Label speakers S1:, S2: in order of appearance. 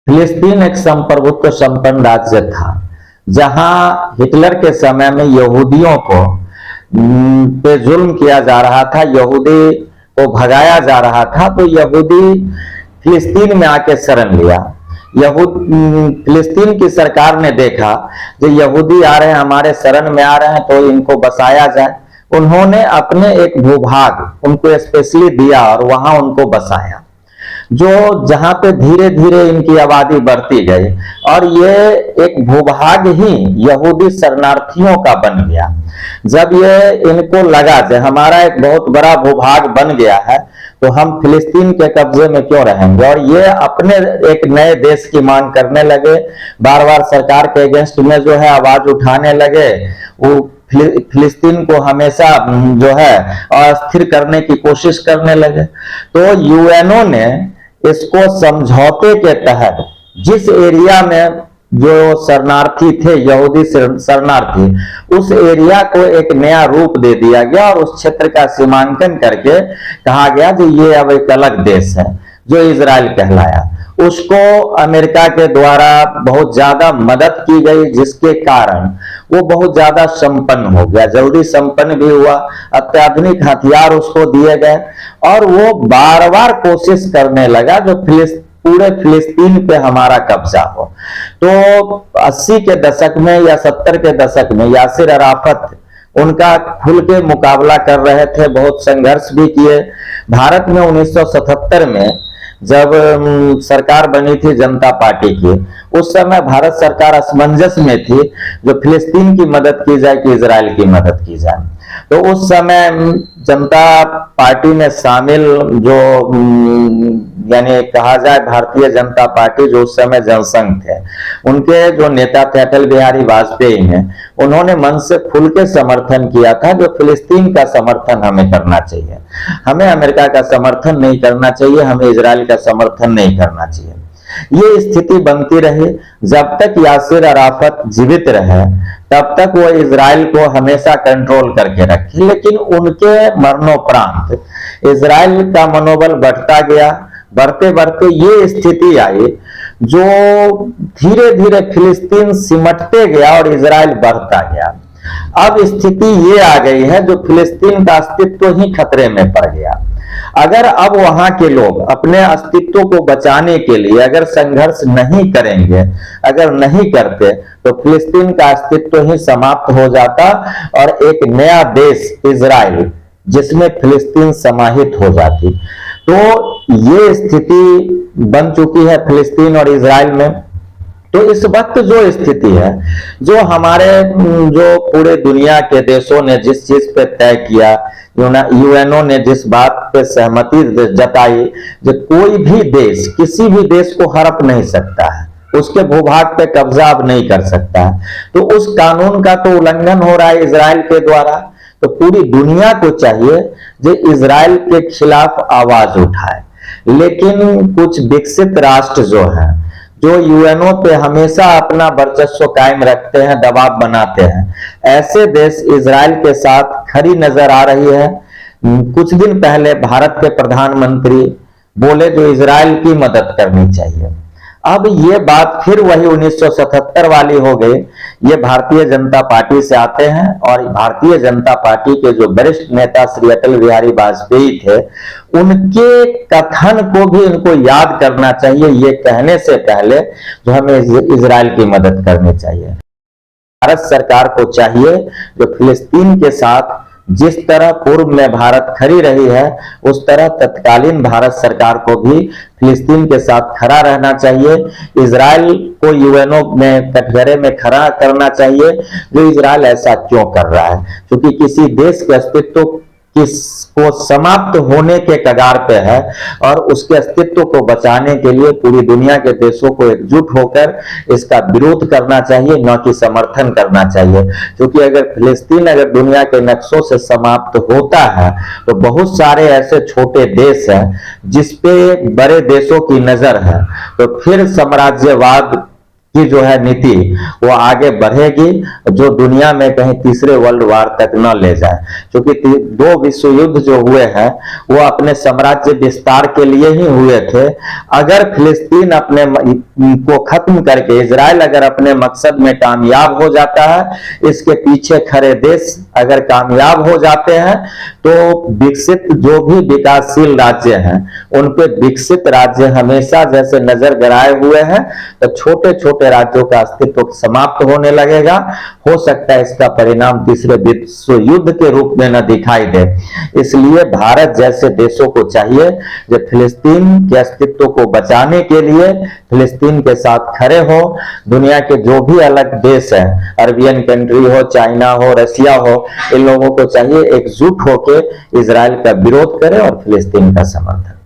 S1: फिलिस्तीन एक संप्रभुत्व संपन्न राज्य था, जहां हिटलर के समय में यहूदियों को पे जुल्म किया जा रहा था, यहूदी को भगाया जा रहा था। तो यहूदी फिलिस्तीन में आके शरण लिया। फिलिस्तीन की सरकार ने देखा जो यहूदी आ रहे हैं, हमारे शरण में आ रहे हैं, तो इनको बसाया जाए। उन्होंने अपने एक भूभाग उनको स्पेशली दिया और वहां उनको बसाया, जो जहां पे धीरे धीरे इनकी आबादी बढ़ती गई और ये एक भूभाग ही यहूदी शरणार्थियों का बन गया। जब ये इनको लगा कि हमारा एक बहुत बड़ा भूभाग बन गया है, तो हम फिलिस्तीन के कब्जे में क्यों रहेंगे, और ये अपने एक नए देश की मांग करने लगे। बार बार सरकार के अगेंस्ट में जो है आवाज उठाने लगे। वो फिलिस्तीन को हमेशा जो है अस्थिर करने की कोशिश करने लगे। तो यूएनओ ने इसको समझौते के तहत जिस एरिया में जो शरणार्थी थे, यहूदी शरणार्थी, उस एरिया को एक नया रूप दे दिया गया और उस क्षेत्र का सीमांकन करके कहा गया कि ये अब एक अलग देश है जो इजराइल कहलाया। उसको अमेरिका के द्वारा बहुत ज्यादा मदद की गई, जिसके कारण वो बहुत ज्यादा संपन्न हो गया, जल्दी संपन्न भी हुआ। अत्याधुनिक हथियार उसको दिए गए और वो बार बार कोशिश करने लगा जो पूरे फिलिस्तीन पे हमारा कब्जा हो। तो 80 के दशक में या 70 के दशक में यासिर अराफत उनका खुल के मुकाबला कर रहे थे, बहुत संघर्ष भी किए। भारत में 1977 में जब सरकार बनी थी जनता पार्टी की, उस समय भारत सरकार असमंजस में थी जो फिलिस्तीन की मदद की जाए कि इजराइल की मदद की जाए। तो उस समय जनता पार्टी में शामिल जो यानी कहा जाए भारतीय जनता पार्टी, जो उस समय जनसंघ थे, उनके जो नेता थे अटल बिहारी वाजपेयी ने, उन्होंने मन से खुल के समर्थन किया था जो फिलिस्तीन का समर्थन हमें करना चाहिए, हमें अमेरिका का समर्थन नहीं करना चाहिए, हमें इजराइल का समर्थन नहीं करना चाहिए। ये स्थिति बनती रही जब तक यासिर अराफत जीवित रहे, तब तक वो इजराइल को हमेशा कंट्रोल करके रखे। लेकिन उनके मरणोपरांत इजराइल का मनोबल बढ़ता गया। बढ़ते बढ़ते ये स्थिति आई जो धीरे धीरे फिलिस्तीन सिमटते गया और इजराइल बढ़ता गया। अब स्थिति ये आ गई है जो फिलिस्तीन का अस्तित्व ही खतरे में पड़ गया। अगर अब वहां के लोग अपने अस्तित्व को बचाने के लिए अगर संघर्ष नहीं करेंगे, अगर नहीं करते, तो फिलिस्तीन का अस्तित्व ही समाप्त हो जाता और एक नया देश इजराइल जिसमें फिलिस्तीन समाहित हो जाती। तो ये स्थिति बन चुकी है फिलिस्तीन और इजराइल में। तो इस वक्त जो स्थिति है, जो हमारे जो पूरे दुनिया के देशों ने जिस चीज पे तय किया, यूएनओ ने जिस बात पे सहमति जताई, जो कोई भी देश किसी भी देश को हड़प नहीं सकता है, उसके भूभाग पे कब्जा अब नहीं कर सकता है, तो उस कानून का तो उल्लंघन हो रहा है इजराइल के द्वारा। तो पूरी दुनिया को चाहिए जो इजराइल के खिलाफ आवाज उठाए। लेकिन कुछ विकसित राष्ट्र जो हैं, जो यूएनओ पे हमेशा अपना वर्चस्व कायम रखते हैं, दबाव बनाते हैं, ऐसे देश इजराइल के साथ खड़ी नजर आ रही है। कुछ दिन पहले भारत के प्रधानमंत्री बोले जो इजराइल की मदद करनी चाहिए। अब ये बात फिर वही 1977 वाली हो गई। ये भारतीय जनता पार्टी से आते हैं और भारतीय जनता पार्टी के जो वरिष्ठ नेता श्री अटल बिहारी वाजपेयी थे, उनके कथन को भी इनको याद करना चाहिए, ये कहने से पहले जो हमें इजराइल की मदद करनी चाहिए। भारत सरकार को चाहिए जो फिलिस्तीन के साथ जिस तरह पूर्व में भारत खड़ी रही है, उस तरह तत्कालीन भारत सरकार को भी फिलिस्तीन के साथ खड़ा रहना चाहिए। इजराइल को यूएनओ में कटघरे में खड़ा करना चाहिए। जो इजराइल ऐसा क्यों कर रहा है? क्योंकि किसी देश के अस्तित्व किसको समाप्त होने के कगार पे है और उसके अस्तित्व को बचाने के लिए पूरी दुनिया के देशों को एकजुट होकर इसका विरोध करना चाहिए, न कि समर्थन करना चाहिए। क्योंकि अगर फिलिस्तीन अगर दुनिया के नक्शों से समाप्त होता है, तो बहुत सारे ऐसे छोटे देश हैं जिसपे बड़े देशों की नजर है, तो फिर साम्राज्यवाद की जो है नीति वो आगे बढ़ेगी, जो दुनिया में कहीं तीसरे वर्ल्ड वार तक न ले जाए। क्योंकि दो विश्व युद्ध जो हुए हैं वो अपने साम्राज्य विस्तार के लिए ही हुए थे। अगर फिलिस्तीन अपने को खत्म करके इजराइल अगर अपने मकसद में कामयाब हो जाता है, इसके पीछे खड़े देश अगर कामयाब हो जाते हैं, तो विकसित जो भी विकासशील राज्य हैं उन पे विकसित राज्य हमेशा जैसे नजर गड़ाए हुए हैं, तो छोटे छोटे राज्यों का अस्तित्व समाप्त होने लगेगा। हो सकता है इसका परिणाम तीसरे विश्व युद्ध के रूप में न दिखाई दे। इसलिए भारत जैसे देशों को चाहिए जो फिलिस्तीन के अस्तित्व को बचाने के लिए फिलिस्तीन के साथ खड़े हो। दुनिया के जो भी अलग देश हैं, अरबियन कंट्री हो, चाइना हो, रशिया हो, इन लोगों को चाहिए एकजुट होकर इजराइल का विरोध करें और फिलिस्तीन का समर्थन।